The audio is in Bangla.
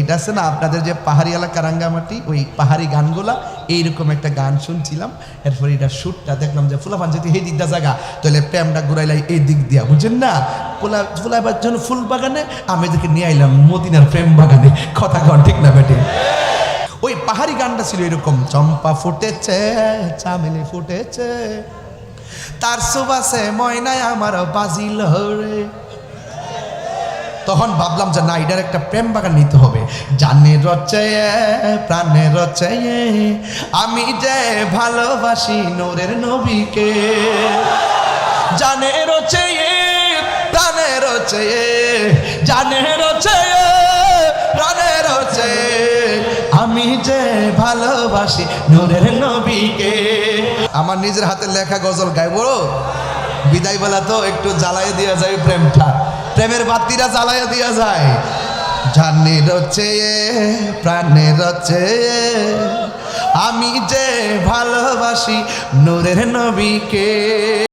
এটা আছে না আপনাদের যে পাহাড়ি এলাকা রাঙ্গামাটি, ওই পাহাড়ি গানগুলা এইরকম একটা গান শুনছিলাম। এরপরে এটা শ্যুটটা দেখলাম যে ফুলাফান যদি এই দিকটা জায়গা, তাহলে প্রেমটা ঘুরাইলাই এই দিক দিয়া, বুঝছেন না? ফুলাবার জন্য ফুল বাগানে, আমি এদেরকে নিয়ে আইলাম মদিনার প্রেম বাগানে। কথা কন ঠিক না বেটে? ওই পাহাড়ি গানটা ছিল এরকম, চম্পা ফুটেছে, চামেলি ফুটেছে, তার সুবাসে ময়নায় আমার বাজিল রে। তখন ভাবলাম যে না, এটার একটা প্রেম বাগান নিতে হবে। জানে রচে প্রাণে রচে, আমি যে ভালোবাসি নূরের নবীকে। জানে রচে প্রাণে রচে, জানে রচে প্রাণে রচে, আমি যে ভালোবাসি নূরের নবীকে। আমার নিজের হাতে লেখা গজল গাইব, বিদায় বেলা তো একটু জ্বালাই দেওয়া যায় প্রেমটা, প্রেমের বাতিটা জ্বালাইয়া দিয়া যায়। জানে রচে প্রাণে রচে, আমি যে ভালোবাসি নূরের নবীকে।